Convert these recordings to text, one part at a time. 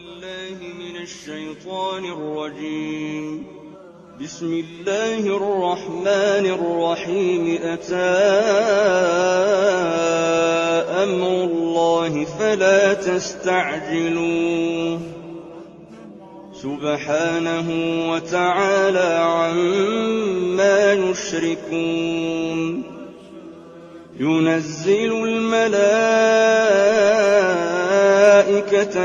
بالله من الشيطان الرجيم. بسم الله الرحمن الرحيم. أتى أمر الله فلا تستعجلوه سبحانه وتعالى عما يشركون. ينزل الملائكة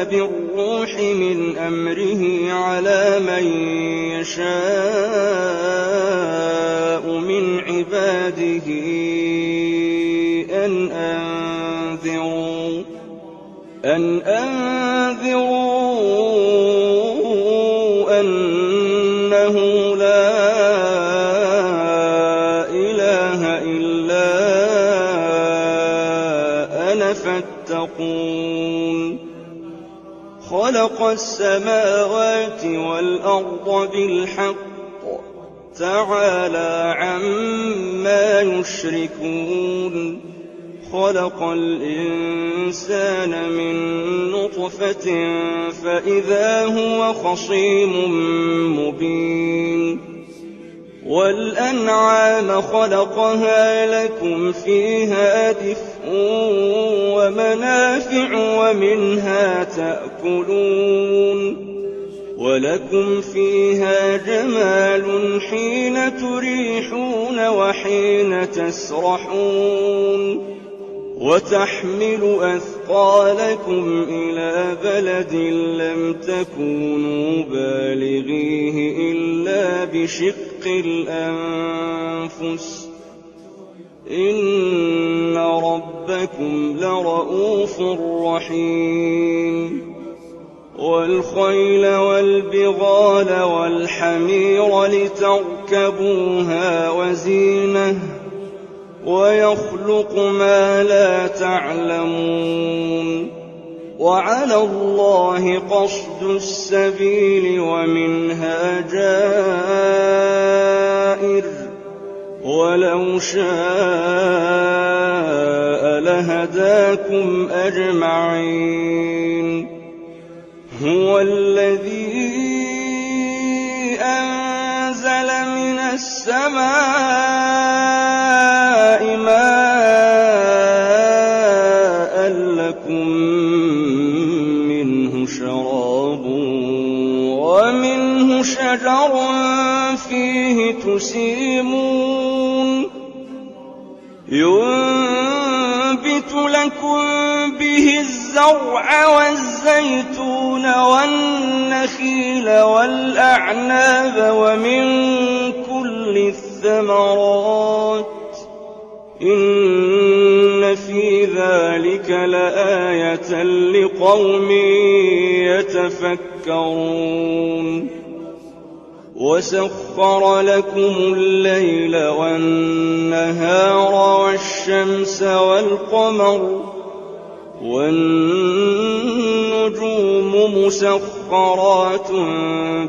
بالروح من أمره على من يشاء من عباده أن أنذروا أنه لا إله إلا أنا فاتقون. خلق السماوات والأرض بالحق تعالى عما يشركون. خلق الإنسان من نطفة فإذا هو خصيم مبين. والأنعام خلقها لكم فيها دفء ومنافع ومنها تأكلون. ولكم فيها جمال حين تريحون وحين تسرحون. وتحمل أثقالكم إلى بلد لم تكونوا بالغيه إلا بشق الأنفس إن ربكم لرؤوف رحيم. والخيل والبغال والحمير لتركبوها وزينة ويخلق ما لا تعلمون. وعلى الله قصد السبيل ومنها جائر ولو شاء لهداكم أجمعين. هو الذي أنزل من السماء ماء لكم منه شراب ومنه شجر فيه تسيمون. ينبت لكم به الزرع والزيتون والنخيل والأعناب ومن كل الثمرات إن في ذلك لآية لقوم يتفكرون. وسخر لكم الليل والنهار والشمس والقمر والنجوم مسخرات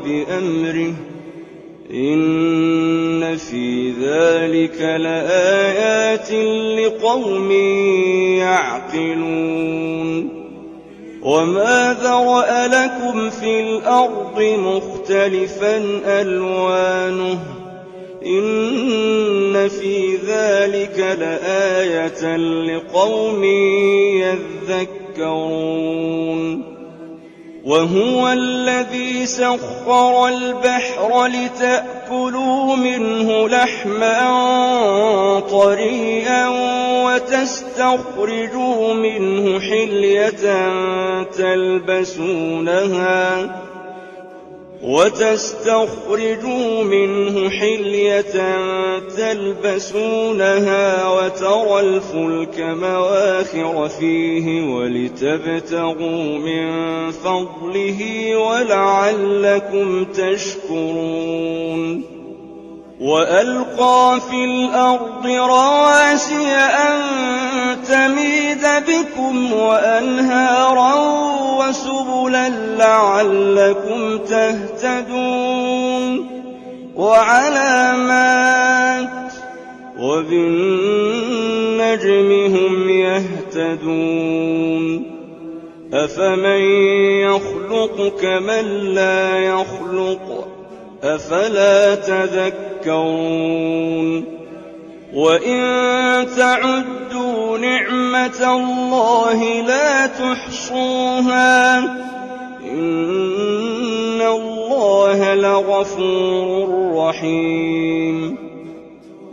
بأمره إن في ذلك لآيات لقوم يعقلون. وما ذرأ لكم في الأرض مختلفا ألوانه إن في ذلك لآية لقوم يذكرون. وهو الذي سخر البحر لتأكلوا منه لحما طريا وتستخرجوا منه حلية تلبسونها وترى الفلك مواخر فيه ولتبتغوا من فضله ولعلكم تشكرون. وألقى في الأرض رواسي أن تميد بكم وأنهارا وسبلا لعلكم تهتدون. وعلامات وبالنجم هم يهتدون. أفمن يخلق كمن لا يخلق أفلا تذكرون وإن تعدوا نعمة الله لا تحصوها إن الله لغفور رحيم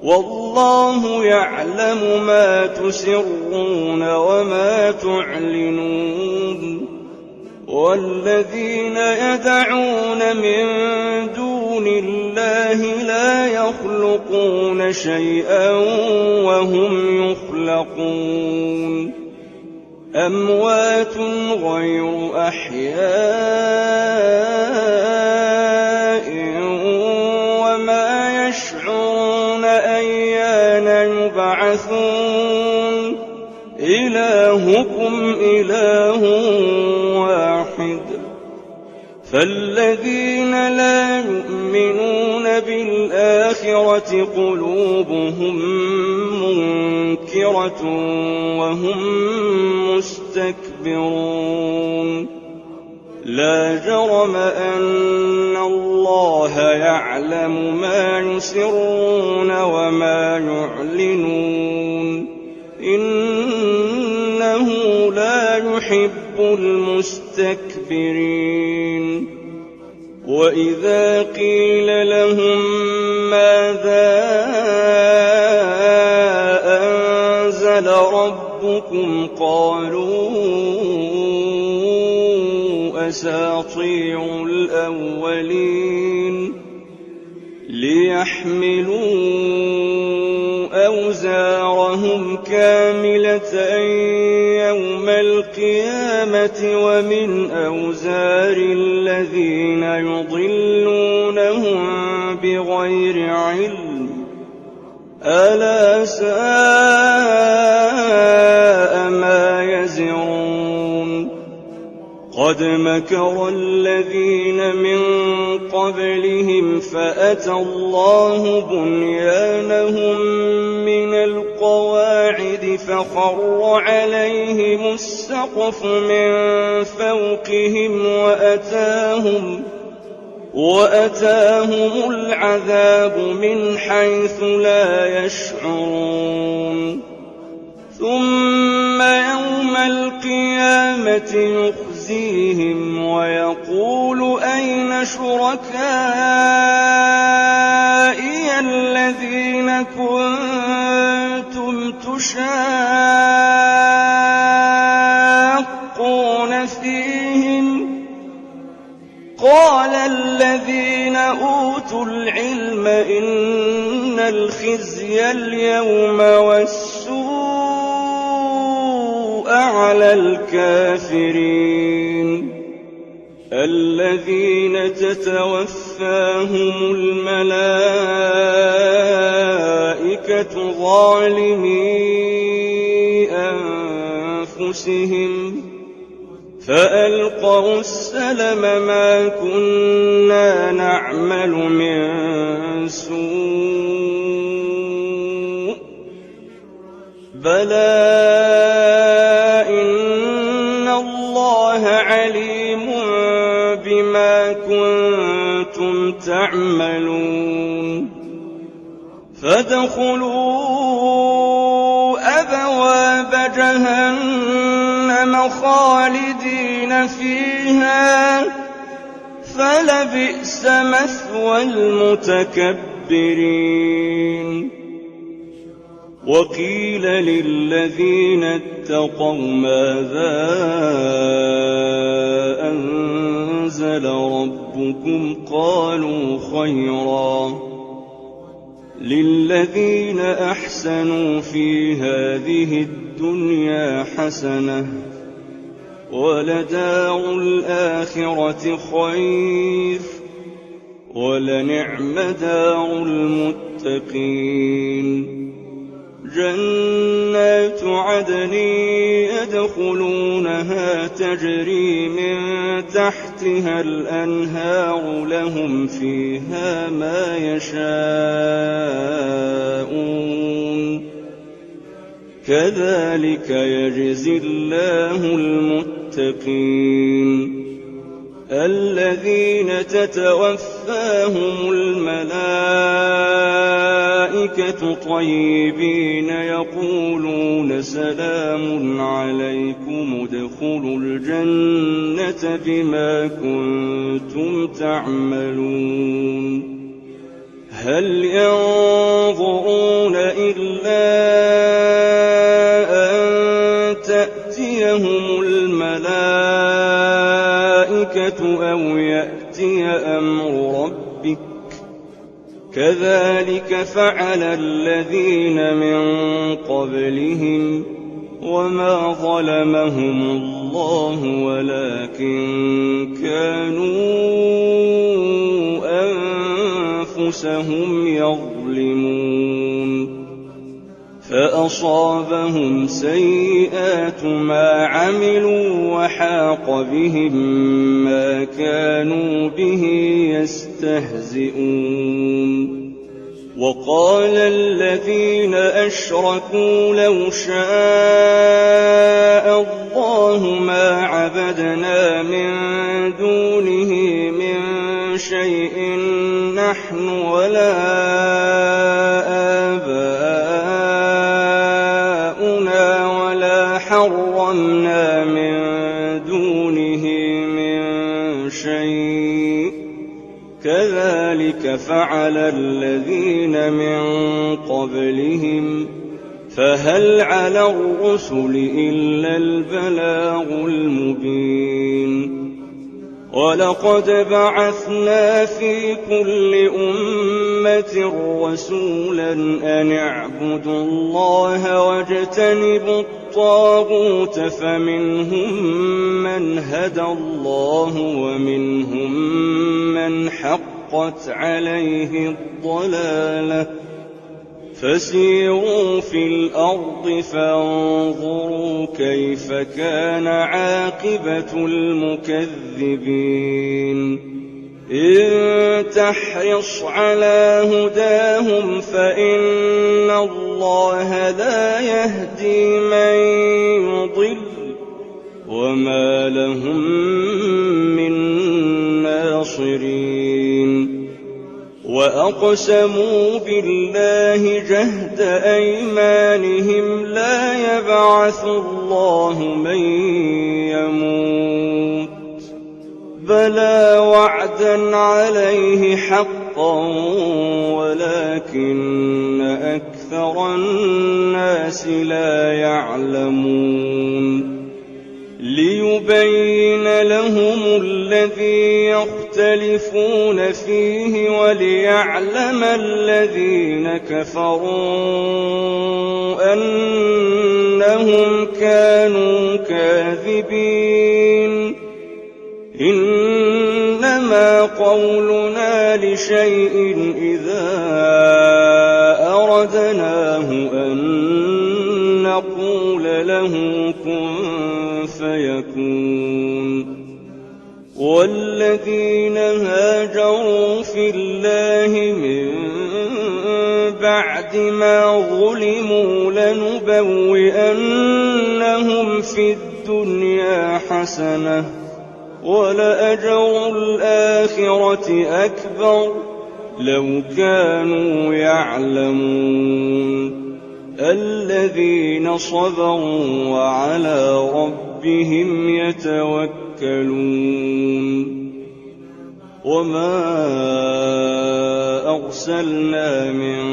والله يعلم ما تسرون وما تعلنون والذين يدعون من دون الله لا يخلقون شيئا وهم يخلقون أموات غير أحياء وما يشعرون أيان يبعثون إلهكم إله واحد فالذين لا يؤمنون بالآخرة قلوبهم منكرة وهم مستكبرون لا جرم أن الله يعلم ما يسرون وما يعلنون إنه لا يحب المستكبرين وإذا قيل لهم ماذا أنزل ربكم قالوا أساطير الأولين ليحملوا أوزارهم كاملة يوم القيامة ومن أوزار الذين يضلونهم بغير علم ألا ساء ما يزرون قد مكر الذين من قبلهم فأتى الله بنيانهم من القواعد فخر عليهم السقف من فوقهم وأتاهم العذاب من حيث لا يشعرون ثم يوم القيامة يخزيهم ويقول أين شركائي الذين كنتم تشاقون فيهم قال الذين أوتوا العلم إن الخزي اليوم والسوء على الكافرين الذين تتوفاهم الملائكة ظالمي أنفسهم فألقوا السلم ما كنا نعمل من سوء بلى إن الله عليم بما كنتم تعملون فادخلوا أبواب جهنم خالدين فيها فلبئس مثوى المتكبرين وقيل للذين اتقوا ماذا أنزل ربكم قالوا خيرا للذين أحسنوا في هذه الدنيا حسنة ولدار الآخرة خير ولنعم دار المتقين جنات عدن يدخلونها تجري من تحتها الأنهار لهم فيها ما يشاءون كذلك يجزي الله المتقين المتقين الذين تتوفاهم الملائكة طيبين يقولون سلام عليكم ادخلوا الجنة بما كنتم تعملون هل ينظرون إلا أن تأتيهم الملائكة أو يأتي أمر ربك كذلك فعل الذين من قبلهم وما ظلمهم الله ولكن كانوا أنفسهم يظلمون فأصابهم سيئات ما عملوا وحاق بهم ما كانوا به يستهزئون وقال الذين أشركوا لو شاء الله ما عبدنا من دونه من شيء نحن ولا آباؤنا ولا حرمنا من دونه من شيء كذلك فعل الذين من قبلهم فهل على الرسل إلا البلاغ المبين ولقد بعثنا في كل أمة رسولا أن اعبدوا الله واجتنبوا الطاغوت فمنهم من هدى الله ومنهم من حقت عليه الضلالة فسيروا في الأرض فانظروا كيف كان عاقبة المكذبين إن تحرص على هداهم فإن الله لا يهدي من يضل وما لهم من ناصرين وأقسموا بالله جهد أيمانهم لا يبعث الله من يموت بلى وعدا عليه حقا ولكن أكثر الناس لا يعلمون ليبين لهم الذي يختلفون فيه وليعلم الذين كفروا أنهم كانوا كاذبين إنما قولنا لشيء إذا أردناه أن نقول له كن فيكون والذين هاجروا في الله من بعد ما ظلموا لنبوئنهم في الدنيا حسنة ولأجر الآخرة أكبر لو كانوا يعلمون الذين صبروا وعلى ربهم يتوكلون وما أرسلنا من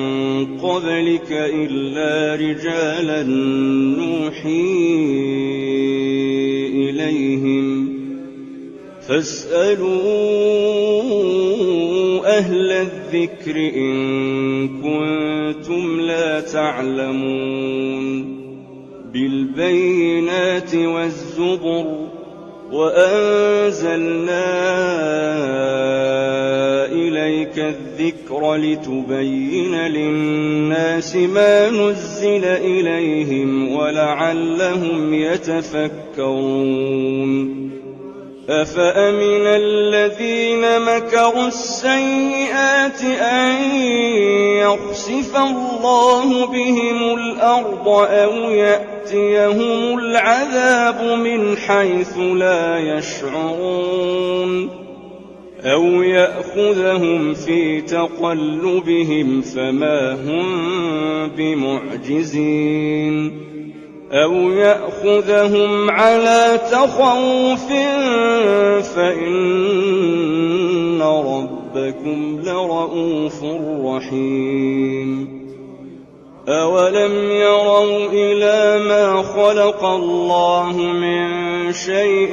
قبلك إلا رجالا نوحي إليهم فاسألوا أهل الذكر إن كنتم لا تعلمون بالبينات والزبر وأنزلنا إليك الذكر لتبين للناس ما نزل إليهم ولعلهم يتفكرون أفأمن الذين مكروا السيئات أن يخسف الله بهم الأرض أو يأتيهم العذاب من حيث لا يشعرون أو يأخذهم في تقلبهم فما هم بمعجزين أو يأخذهم على تخوف فإن ربكم لرءوف رحيم أولم يروا إلى ما خلق الله من شيء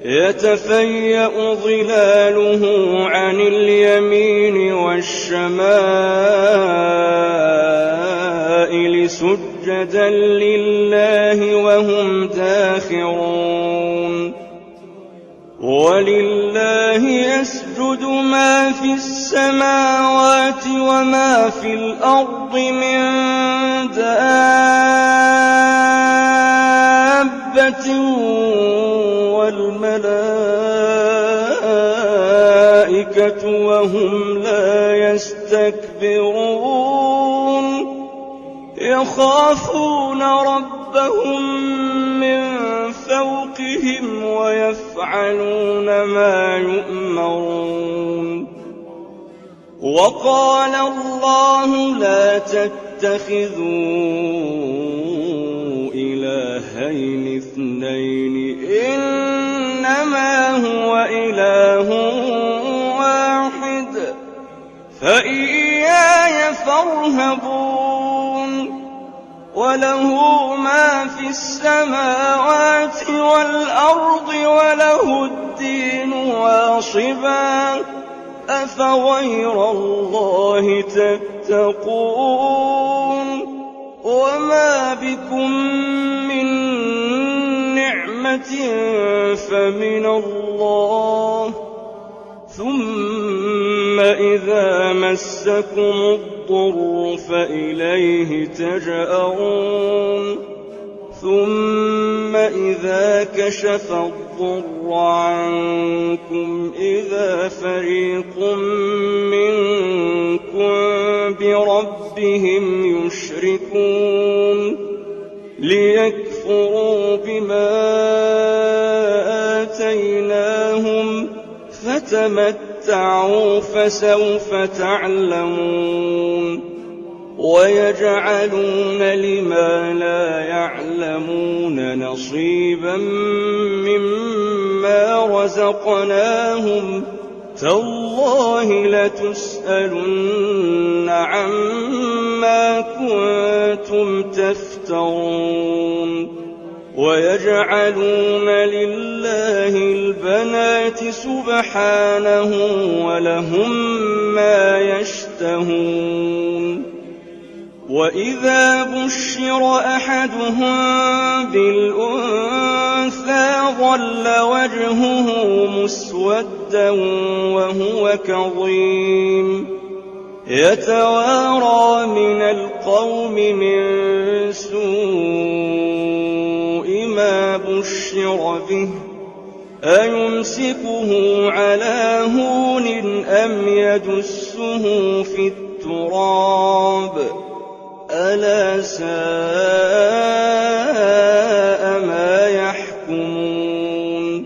يتفيأ ظلاله عن اليمين والشمائل سجدا لله وهم داخرون ولله يسجد ما في السماوات وما في الأرض من دابة والملائكة وهم لا يستكبرون يخافون ربهم من فوقهم ويفعلون ما يؤمرون وقال الله لا تتخذوا إلهين اثنين إنما هو إله واحد فإياي فارهبون وله ما في السماوات والأرض وله الدين واصبا أفغير الله تتقون وما بكم من نعمة فمن الله ثم إذا مسكم الضر فإليه تجأرون ثم إذا كشف الضر عنكم إذا فريق منكم بربهم يشركون ليكفروا بما آتيناهم فتمتعوا فسوف تعلمون ويجعلون لما لا يعلمون نصيبا مما رزقناهم تالله لتسألن عما كنتم تفترون ويجعلون لله البنات سبحانه ولهم ما يشتهون وإذا بشر أحدهم بالأنثى ظل وجهه مسودا وهو كظيم يتوارى من القوم من سوء ما بشر به أيمسكه على هون أم يدسه في التراب ألا ساء ما يحكمون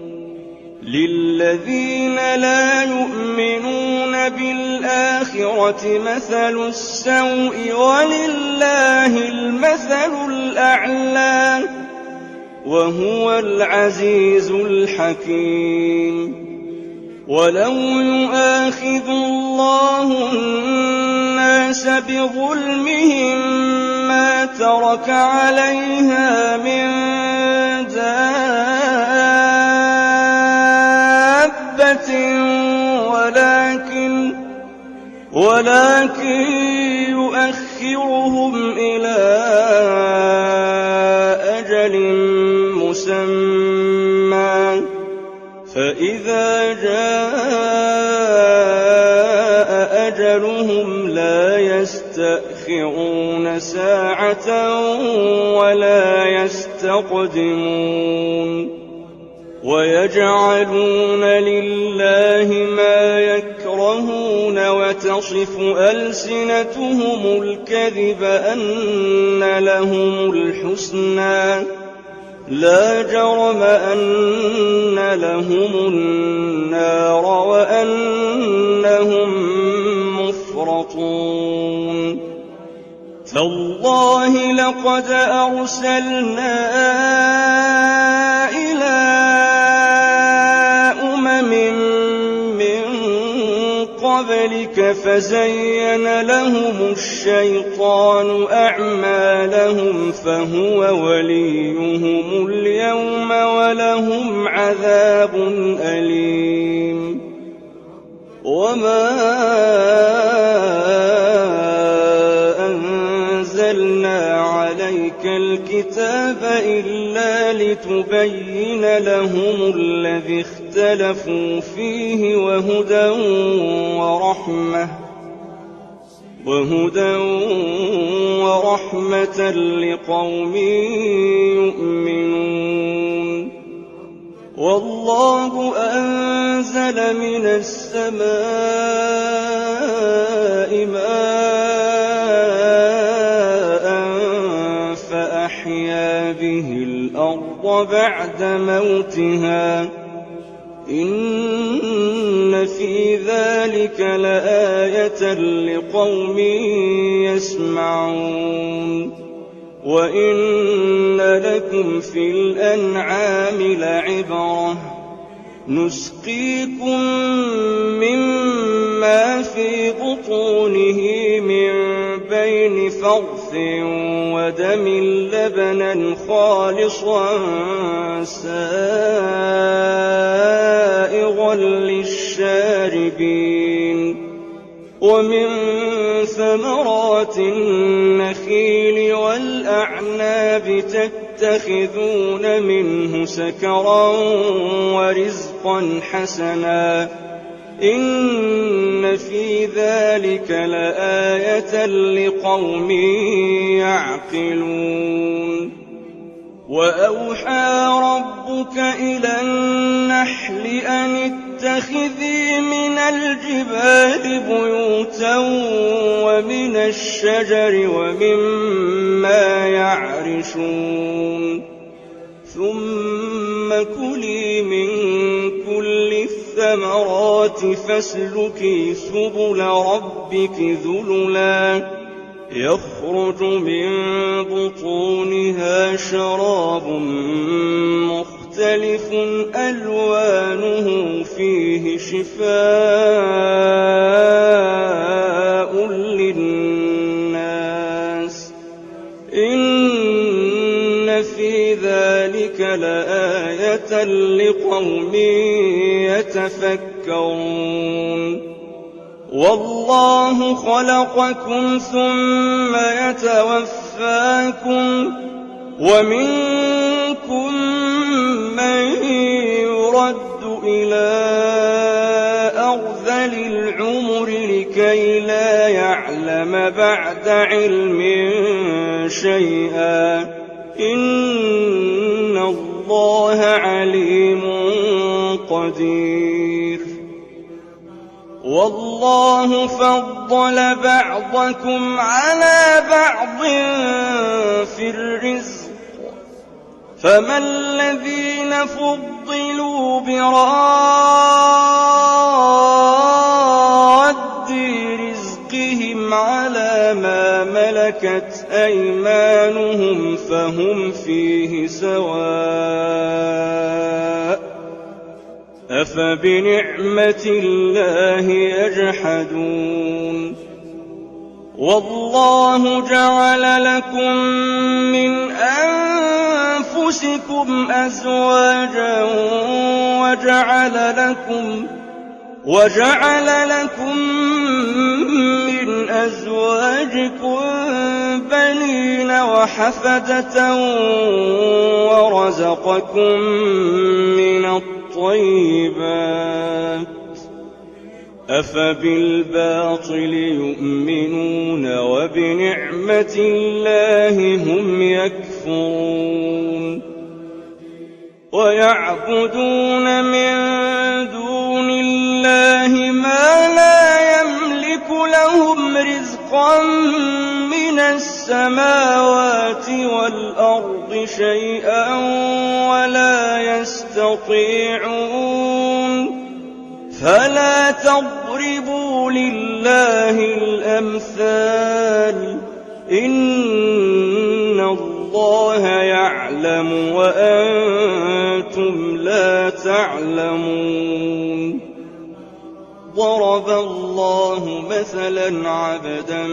للذين لا يؤمنون بالآخرة مثل السوء ولله المثل الأعلى وهو العزيز الحكيم ولو يؤاخذ الله الناس بظلمهم ما ترك عليها من دابة ولكن يؤخرهم إلى أجل مسمى فإذا جاء أجلهم لا يستأخرون ساعة ولا يستقدمون يستقدمون ويجعلون لله ما يكرهون وتصف ألسنتهم الكذب أن لهم الحسنى لا جرم أن لهم النار وأنهم مفرطون تالله لقد أرسلنا إلى من قبلك فزين لهم الشيطان أعمالهم فهو وليهم اليوم ولهم عذاب أليم وما أنزلنا عليك الكتاب إلا لتبين لهم الذي اختلفوا فيه وهدى ورحمة لقوم يؤمنون والله أنزل من السماء ماء فأحيا به الأرض بعد موتها إن في ذلك لآية لقوم يسمعون وإن لكم في الأنعام لعبرة نسقيكم مما في بطونه من بين فرث ودم لبنا خالصا سائغا للشاربين ومن ثمرات النخيل والأعناب تتخذون منه سكرا ورزقا حسنا إن في ذلك لآية لقوم يعقلون وأوحى ربك إلى النحل أن اتخذي من الجبال بيوتا ومن الشجر ومما يعرشون ثم كلي من كل الثمرات فاسلكي سبل ربك ذللا يخرج من بطونها شراب مختلف ألوانه فيه شفاء للناس إن في ذلك لآية لقوم يتفكرون والله خلقكم ثم يتوفاكم ومنكم من يرد إلى أرذل العمر لكي لا يعلم بعد علم شيئا إن الله عليم قدير والله فضل بعضكم على بعض في الرزق فما الذين فضلوا براد رزقهم على ما ملكت أيمانهم فهم فيه سواء أفبنعمة الله يجحدون والله جعل لكم من أنفسكم أزواجا وجعل لكم من أزواجكم بنين وحفدة ورزقكم من الطيبات أفبالباطل يؤمنون وبنعمة الله هم يكفرون يكفرون ويعبدون من دون الله ما لا يملك لهم رزقا من السماوات والأرض شيئا ولا يستطيعون فلا تضربوا لله الأمثال إن الله يعلم وأنتم لا تعلمون ضرب الله مثلا عبدا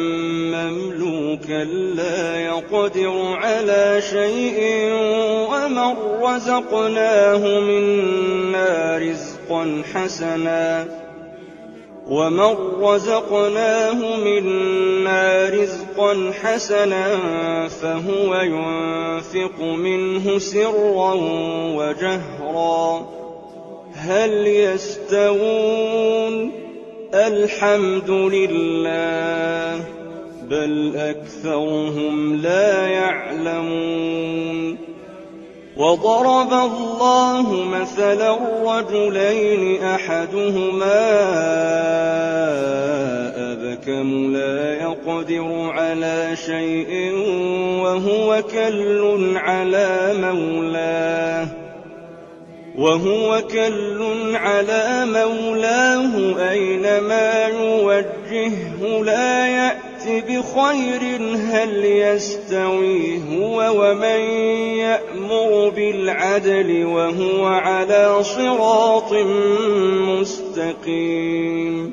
مملوكا لا يقدر على شيء ومن رزقناه منا رزقا حسنا فهو ينفق منه سرا وجهرا هل يستوون الحمد لله بل أكثرهم لا يعلمون وضرب الله مثلا رجلين أحدهما أبكم لا يقدر على شيء وهو كل على مولاه أينما يوجهه لا يأتي بخير هل يستوي هو ومن يأمر بالعدل وهو على صراط مستقيم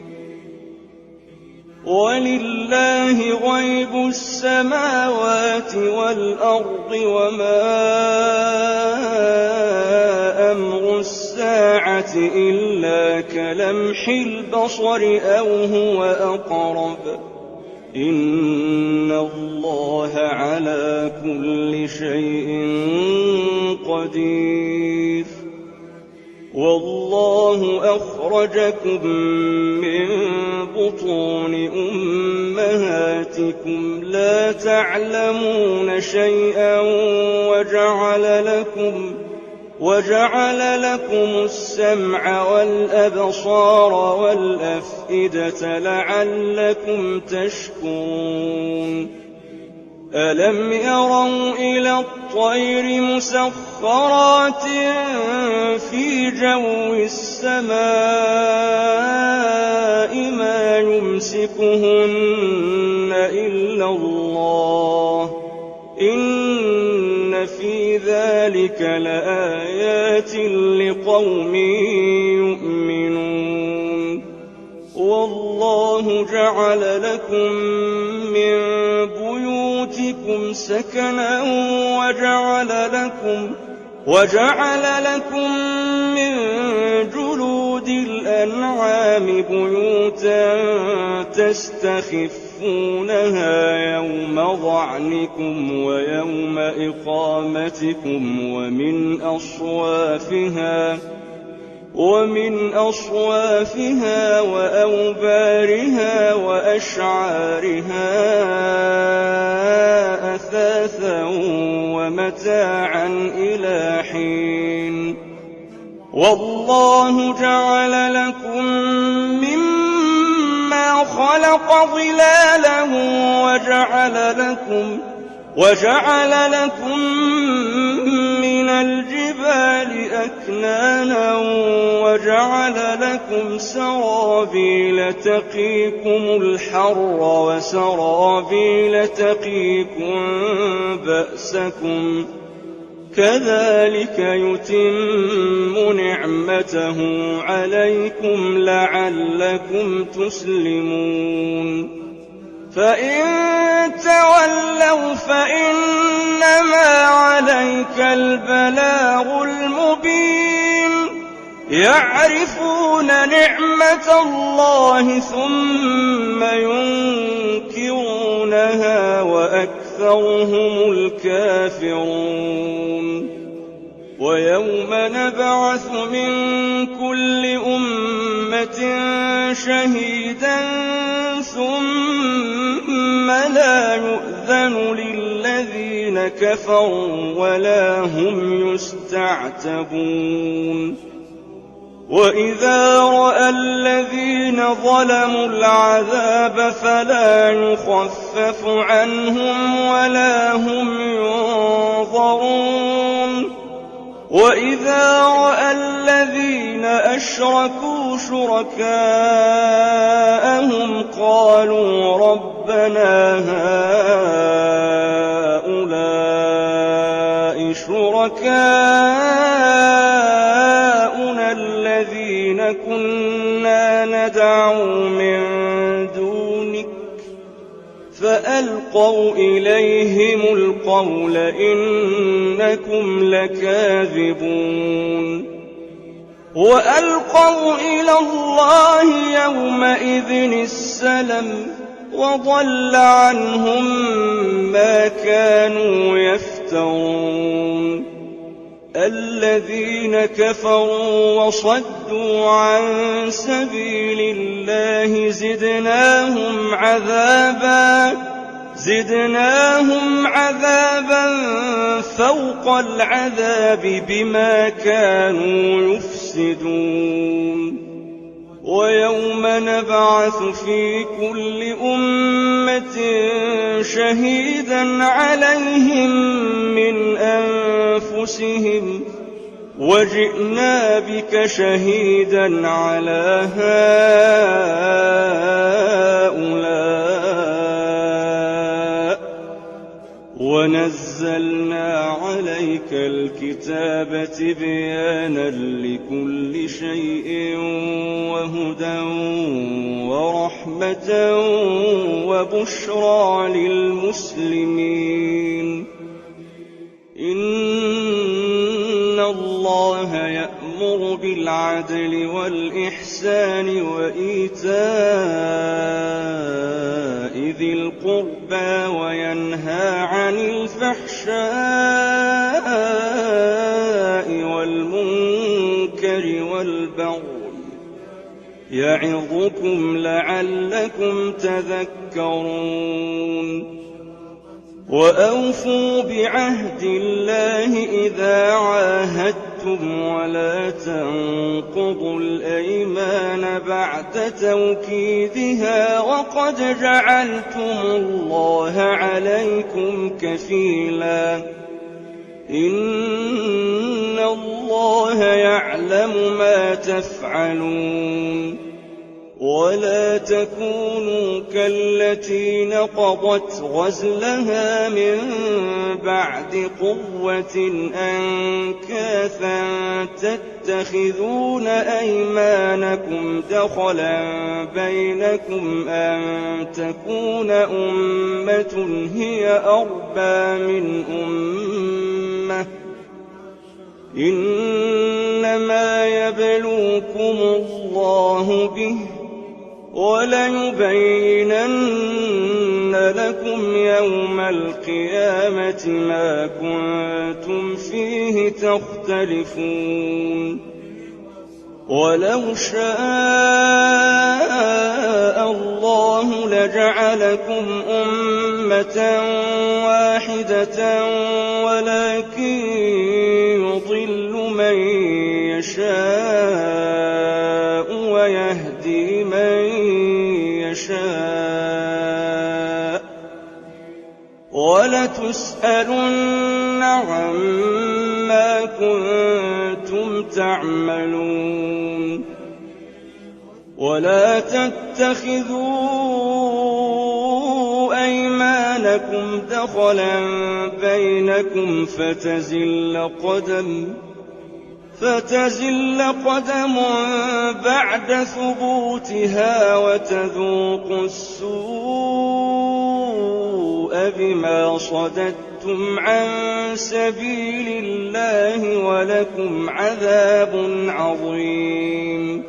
ولله غيب السماوات والأرض وما أمر الساعة إلا كلمح البصر أو هو أقرب إن الله على كل شيء قدير والله أخرجكم من بطون أمهاتكم لا تعلمون شيئا وجعل لكم السمع والأبصار والأفئدة لعلكم تشكرون ألم يروا إلى الطير مسخرات في جو السماء ما يمسكهن إلا الله إن في ذلك لآيات لقوم يؤمنون والله جعل لكم من بيوتكم سكنا وجعل لكم من جلود الأنعام بيوتا تستخفونها يوم ظعنكم ويوم إقامتكم ومن أصوافها وأوبارها وأشعارها أثاثا ومتاعا إلى حين والله جعل لكم مما خلق ظلالا وجعل لكم من الجبال أكنانا وجعل لكم سرابيل تقيكم الحر وسرابيل تقيكم بأسكم كذلك يتم نعمته عليكم لعلكم تسلمون فإن تولوا فإنما عليك البلاغ المبين يعرفون نعمة الله ثم ينكرونها وأكثرهم الكافرون ويوم نبعث من كل أمة شهيدا ثم لا يؤذن الذين كفروا ولا هم يستعتبون وإذا رأى الذين ظلموا العذاب فلا يخفف عنهم ولا هم ينظرون وإذا رأى الذين أشركوا شركاءهم قالوا ربنا هؤلاء شركاؤنا الذين كنا ندعو من دونك فألقوا إليهم القول إنكم لكاذبون وألقوا إلى الله يومئذ السلم وضل عنهم ما كانوا يفترون الذين كفروا وصدوا عن سبيل الله زدناهم عذابا فوق العذاب بما كانوا يفسدون ويوم نبعث في كل أمة شهيدا عليهم من أنفسهم وجئنا بك شهيدا على هؤلاء ونزلنا عليك الكتاب تبيانا لكل شيء وهدى ورحمة وبشرى للمسلمين إن الله يأمر بالعدل والإحسان وإيتاء ذي القربى وينهى عن الفحشاء والمنكر والبغي يعظكم لعلكم تذكرون وأوفوا بعهد الله إذا عاهدتم ولا تنقضوا الأيمان بعد توكيدها وقد جعلتم الله عليكم كفيلا إن الله يعلم ما تفعلون ولا تكونوا كالتي نقضت غزلها من بعد قوة أنكاثا تتخذون أيمانكم دخلا بينكم أن تكون أمة هي أربى من أمة إنما يبلوكم الله به وليبينن لكم يوم القيامة ما كنتم فيه تختلفون ولو شاء الله لجعلكم أمة واحدة ولكن يضل من يشاء ويهدي من يشاء ولتسألن عما كنتم تعملون ولا تتخذوا أيمانكم دخلا بينكم فتزل قدم بعد ثبوتها وتذوقوا السوء بما صددتم عن سبيل الله ولكم عذاب عظيم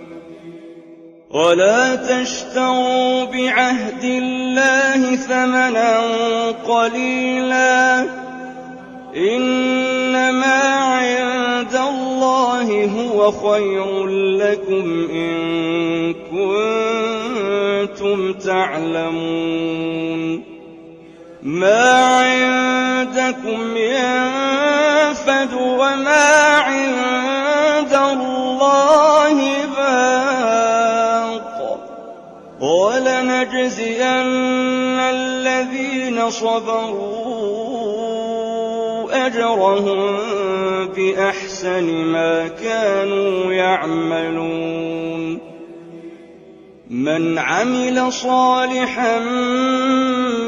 ولا تشتروا بعهد الله ثمنا قليلا إنما عند الله هو خير لكم إن كنتم تعلمون ما عند عندكم ينفد وما عند الله باق ولنجزين الذين صبروا أجرهم بأحسن ما كانوا يعملون من عمل صالحا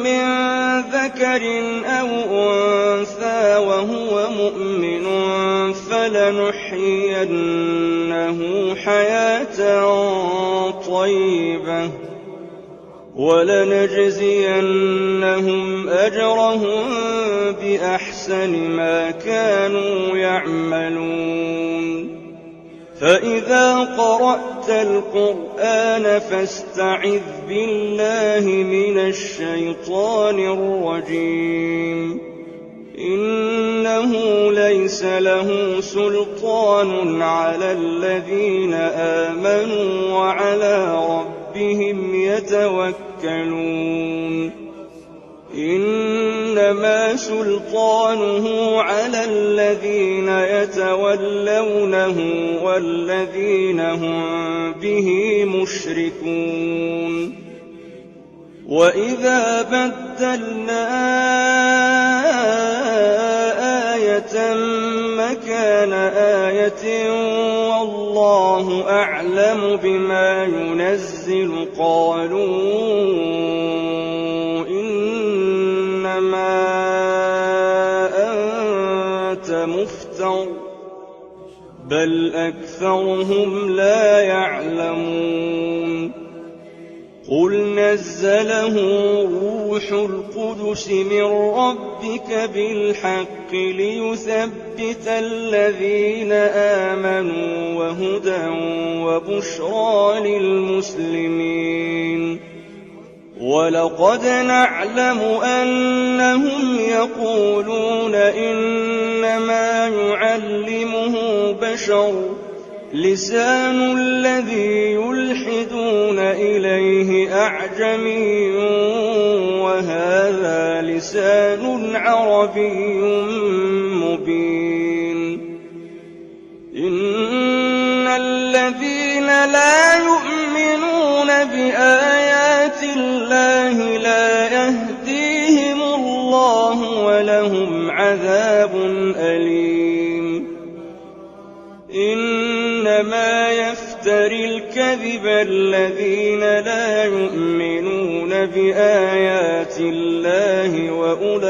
من ذكر أو أنثى وهو مؤمن فلنحيينه حياة طيبة ولنجزينهم أجرهم بأحسن ما كانوا يعملون فإذا قرأت القرآن فاستعذ بالله من الشيطان الرجيم إنه ليس له سلطان على الذين آمنوا وعلى ربهم يتوكلون إنما سلطانه على الذين يتولونه والذين هم به مشركون وإذا بدلنا آية مكان آية والله أعلم بما ينزل قالوا إنما أنت مفتر بل أكثرهم لا يعلمون قل نزله روح القدس من ربك بالحق ليثبت الذين آمنوا وهدى وبشرى للمسلمين ولقد نعلم أنهم يقولون إنما يعلمه بشر لسان الذي يلحدون إليه أعجمي وهذا لسان عربي مبين إن الذين لا يؤمنون بآيات الله لا يهديهم الله ولهم عذاب أليم إنما يفتري الكذب الذين لا يؤمنون بآيات الله وأولئك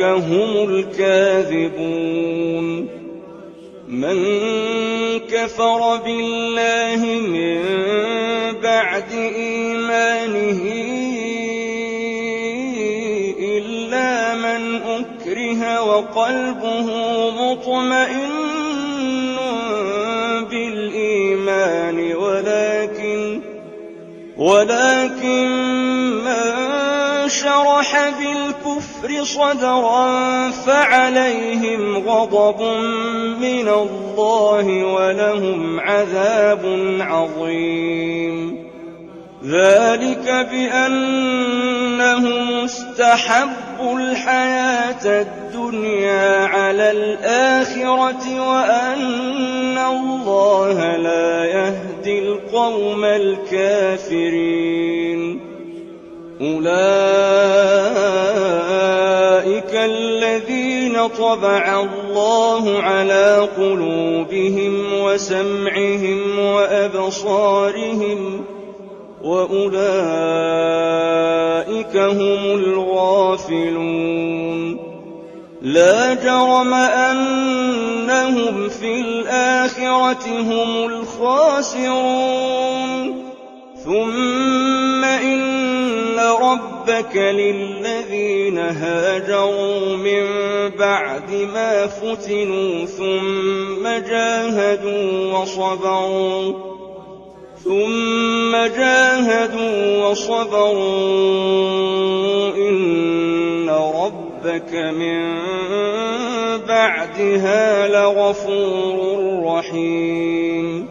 هم الكاذبون من كفر بالله من بعد إيمانه إلا من أكره وقلبه مطمئن بالإيمان ولكن من شرح بالكفر صدرا فعليهم غضب من الله ولهم عذاب عظيم ذلك بأنهم استحبوا الحياة الدنيا على الآخرة وأن الله لا يهدي القوم الكافرين أولئك الذين طبع الله على قلوبهم وسمعهم وأبصارهم وأولئك هم الغافلون لا جرم أنهم في الآخرة هم الخاسرون ثم إن ربك للذين هاجروا من بعد ما فتنوا ثم جاهدوا وصبروا إن ربك من بعدها لغفور رحيم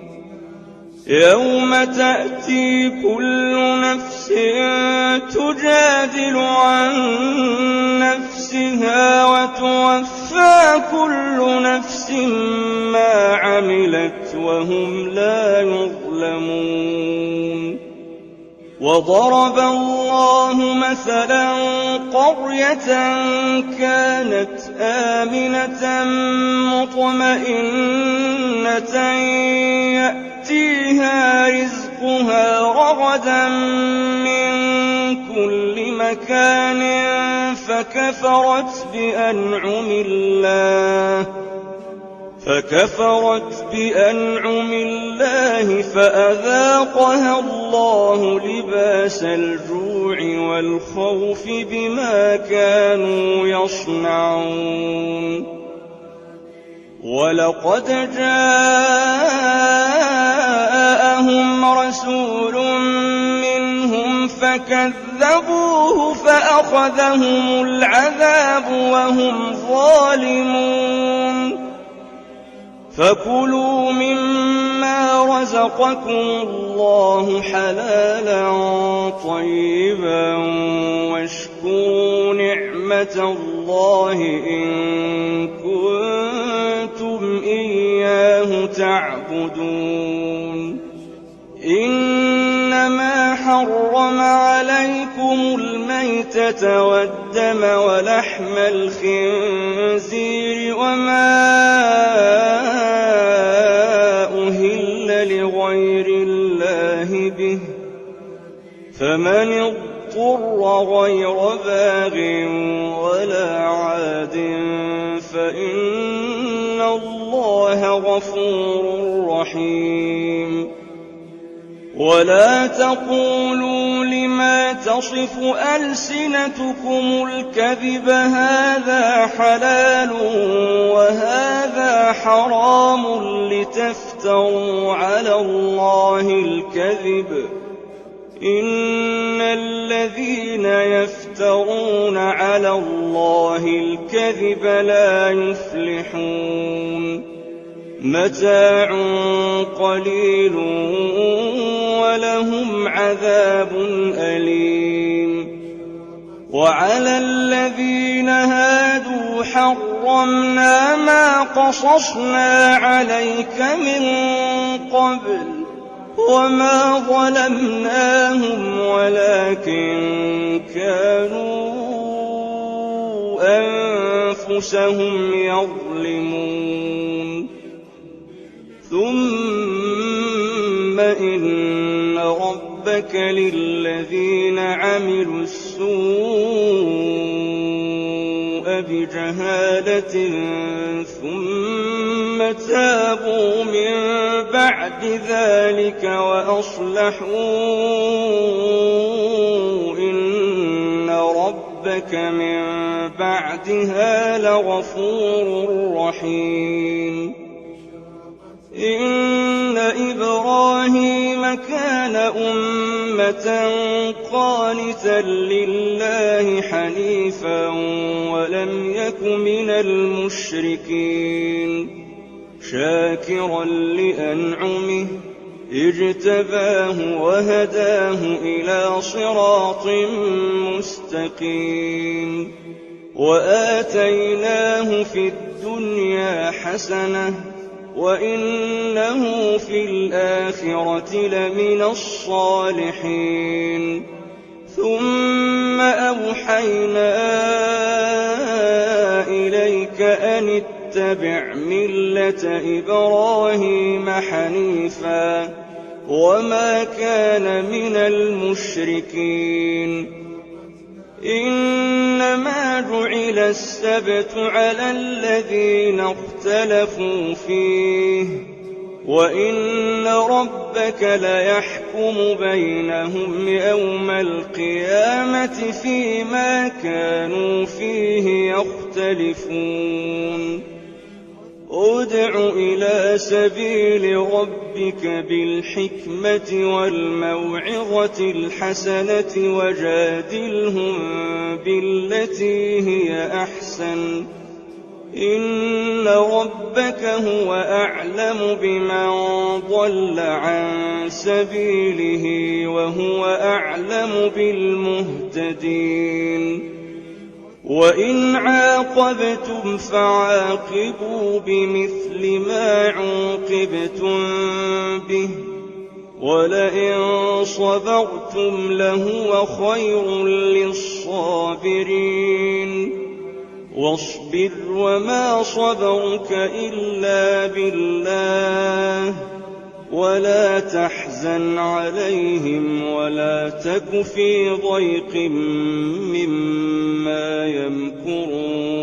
يوم تأتي كل نفس تجادل عن نفسها وتوفى كل نفس ما عملت وهم لا يظلمون. وضرب الله مثلا قرية كانت آمنة مطمئنة يأتيها رزقها رغدا من كل مكان فكفرت بأنعم الله فأذاقها الله لباس الجوع والخوف بما كانوا يصنعون. ولقد جاءهم رسول منهم فكذبوه فأخذهم العذاب وهم ظالمون. فكلوا مما رزقكم الله حلالا طيبا واشكروا نعمة الله إن كنتم إياه تعبدون. إنما حرم عليكم الميتة والدم ولحم الخنزير وما أهل لغير الله به، فمن اضطر غير باغ ولا عاد فإن الله غفور رحيم. ولا تقولوا لما تصف ألسنتكم الكذب هذا حلال وهذا حرام لتفتروا على الله الكذب. إن الذين يفترون على الله الكذب لا يفلحون. متاع قليل ولهم عذاب أليم. وعلى الذين هادوا حرمنا ما قصصنا عليك من قبل وما ظلمناهم ولكن كانوا أنفسهم يظلمون. ثم إن ربك للذين عملوا السوء بجهالة ثم تابوا من بعد ذلك وأصلحوا إن ربك من بعدها لغفور رحيم. إن إبراهيم كان أمة قانتا لله حنيفا ولم يك من المشركين شاكرا لأنعمه اجتباه وهداه إلى صراط مستقيم. وآتيناه في الدنيا حسنة وإنه في الآخرة لمن الصالحين. ثم أوحينا إليك أن اتبع ملة إبراهيم حنيفا وما كان من المشركين. إنما جعل السبت على الذين اختلفوا فيه وإن ربك ليحكم بينهم يوم القيامة فيما كانوا فيه يختلفون. ادع إلى سبيل ربك بالحكمة والموعظة الحسنة وجادلهم بالتي هي أحسن إن ربك هو أعلم بمن ضل عن سبيله وهو أعلم بالمهتدين وإن عاقبتم فعاقبوا بمثل ما عوقبتم به ولئن صبرتم لهو خير للصابرين واصبر وما صبرك إلا بالله ولا تحزن عليهم ولا تك في ضيق مما يمكرون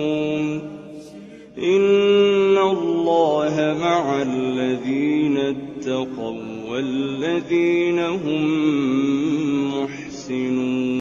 إن الله مع الذين اتقوا والذين هم محسنون